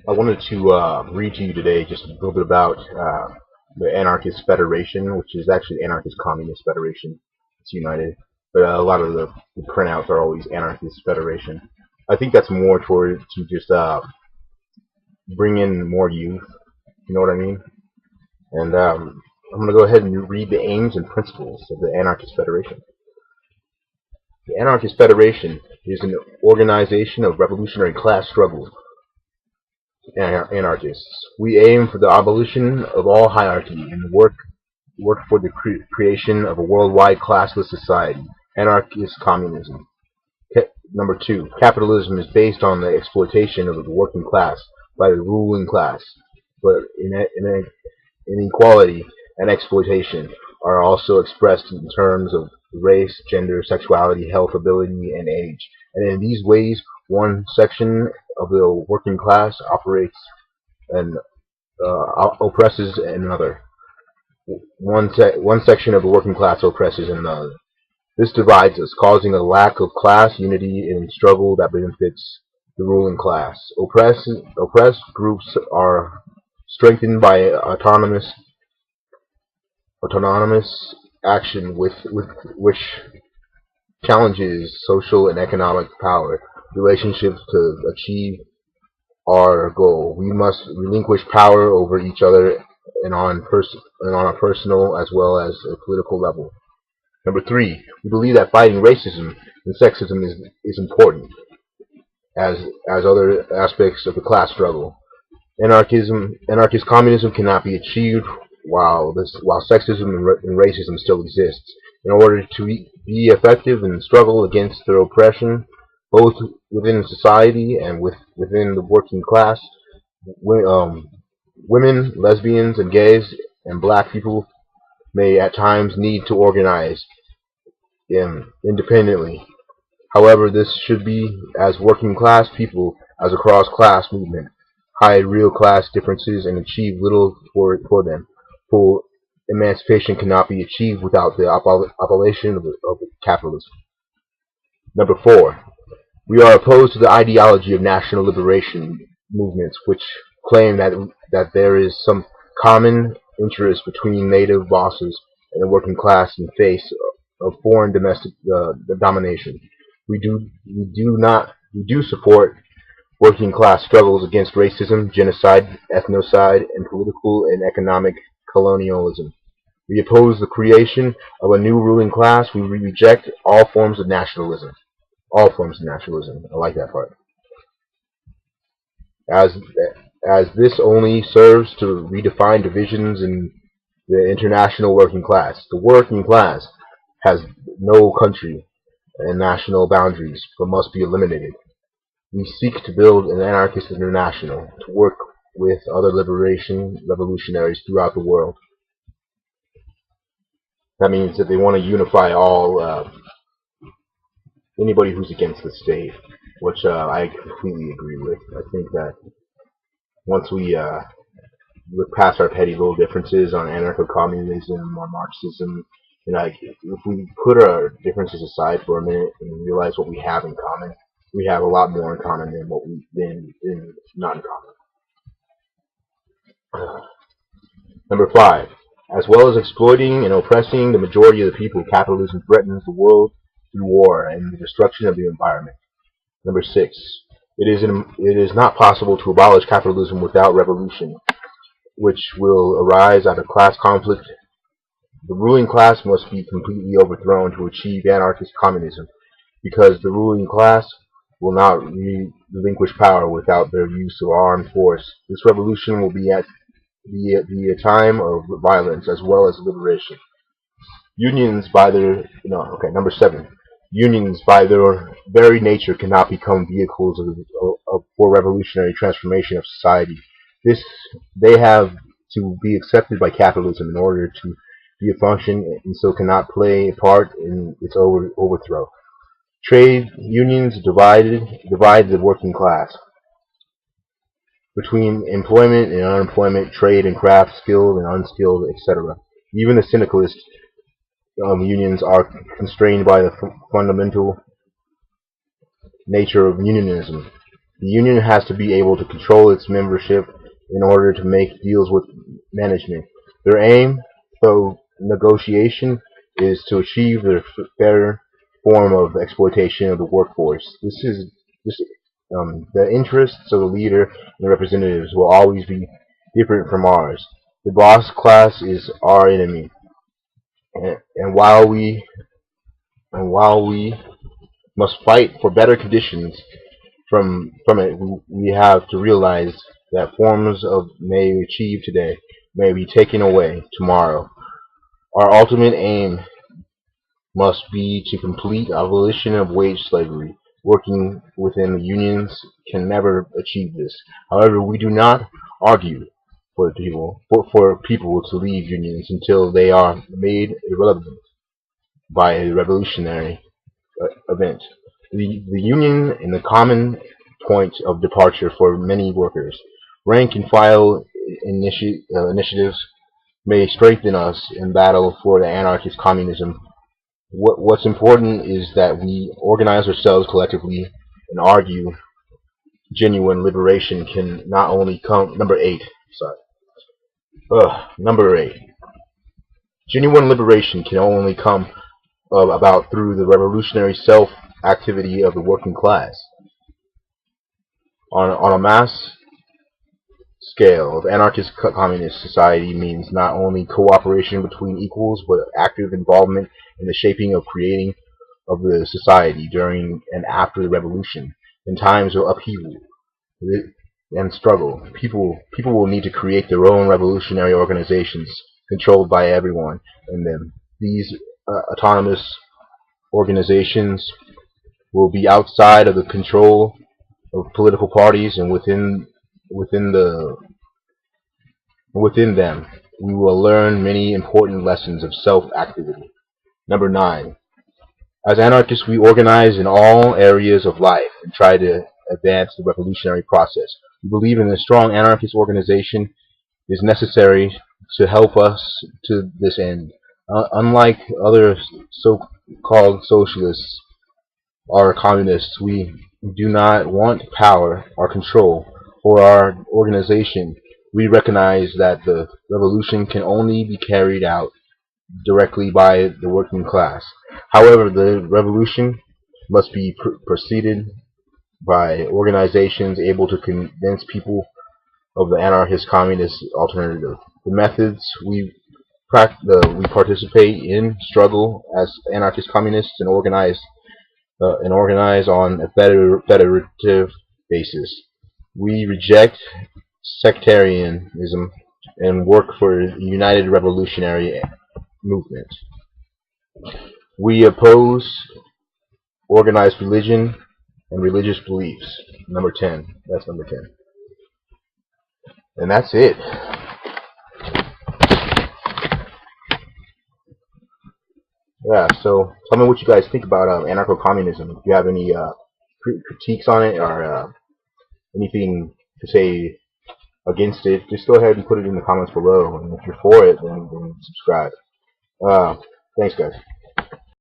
I wanted to read to you today just a little bit about the Anarchist Federation, which is actually Anarchist Communist Federation. It's united, but a lot of the printouts are always Anarchist Federation. I think that's more toward to just bring in more youth. You know what I mean? And I'm going to go ahead and read the aims and principles of the Anarchist Federation. The Anarchist Federation is an organization of revolutionary class struggle anarchists. We aim for the abolition of all hierarchy and work for the creation of a worldwide classless society. Anarchist communism. Number 2. Capitalism is based on the exploitation of the working class by the ruling class, but inequality and exploitation are also expressed in terms of race, gender, sexuality, health, ability, and age. And in these ways, one section of the working class operates and oppresses another. One section of the working class oppresses another. This divides us, causing a lack of class unity in struggle that benefits the ruling class. Oppressed groups are strengthened by autonomous action with which challenges social and economic power relationships to achieve our goal. We must relinquish power over each other and on a personal as well as a political level. Number 3, we believe that fighting racism and sexism is important as other aspects of the class struggle. Anarchist communism cannot be achieved while sexism and racism still exists. In order to be effective in the struggle against their oppression, both within society and within the working class, women, lesbians, and gays, and black people may at times need to organize independently. However, this should be as working class people as a cross-class movement, hide real class differences and achieve little for them. Full emancipation cannot be achieved without the abolition of capitalism. Number 4, we are opposed to the ideology of national liberation movements, which claim that there is some common interest between native bosses and the working class in face of foreign domestic domination. We do support working class struggles against racism, genocide, ethnocide, and political and economic colonialism. We oppose the creation of a new ruling class. We reject all forms of nationalism. All forms of nationalism. I like that part. As this only serves to redefine divisions in the international working class. The working class has no country and national boundaries, but must be eliminated. We seek to build an anarchist international to work with other revolutionaries throughout the world. That means that they want to unify all anybody who's against the state, which I completely agree with. I think that once we look past our petty little differences on anarcho-communism or Marxism, if we put our differences aside for a minute and realize what we have in common, we have a lot more in common than what we than not in common. Number 5. As well as exploiting and oppressing the majority of the people, capitalism threatens the world through war and the destruction of the environment. Number 6. It is not possible to abolish capitalism without revolution, which will arise out of class conflict. The ruling class must be completely overthrown to achieve anarchist communism, because the ruling class will not relinquish power without their use of armed force. This revolution will be a time of violence as well as liberation. Number 7. Unions, by their very nature, cannot become vehicles for revolutionary transformation of society. They have to be accepted by capitalism in order to be a function, and so cannot play a part in its overthrow. Trade unions divide the working class between employment and unemployment, trade and craft, skilled and unskilled, etc. Even the syndicalist unions are constrained by the fundamental nature of unionism. The union has to be able to control its membership in order to make deals with management. Their aim, though negotiation, is to achieve their fair form of exploitation of the workforce. This the interests of the leader and the representatives will always be different from ours. The boss class is our enemy, and while we must fight for better conditions from it, we have to realize that forms of may achieve today may be taken away tomorrow. Our ultimate aim must be to complete abolition of wage slavery. Working within the unions can never achieve this. However, we do not argue for people to leave unions until they are made irrelevant by a revolutionary event. The union is the common point of departure for many workers. Rank and file initiatives may strengthen us in battle for the anarchist communism. What's important is that we organize ourselves collectively and argue. Genuine liberation can not only come. Number 8. Sorry. Number 8. Genuine liberation can only come about through the revolutionary self-activity of the working class. On a mass scale of anarchist communist society means not only cooperation between equals, but active involvement in the shaping of creating of the society during and after the revolution. In times of upheaval and struggle, people will need to create their own revolutionary organizations controlled by everyone in them. These autonomous organizations will be outside of the control of political parties, and within them we will learn many important lessons of self-activity. Number 9. As anarchists, we organize in all areas of life and try to advance the revolutionary process. We believe in a strong anarchist organization is necessary to help us to this end. Unlike other so-called socialists or communists, we do not want power or control for our organization. We recognize that the revolution can only be carried out directly by the working class. However, the revolution must be preceded by organizations able to convince people of the anarchist communist alternative. The methods we participate in struggle as anarchist communists and organize on a federative basis. We reject sectarianism and work for a united revolutionary movement. We oppose organized religion and religious beliefs. Number 10. That's number 10. And that's it. Yeah, so tell me what you guys think about anarcho-communism. If you have any critiques on it or anything to say against it, just go ahead and put it in the comments below. And if you're for it, then subscribe. Thanks, guys.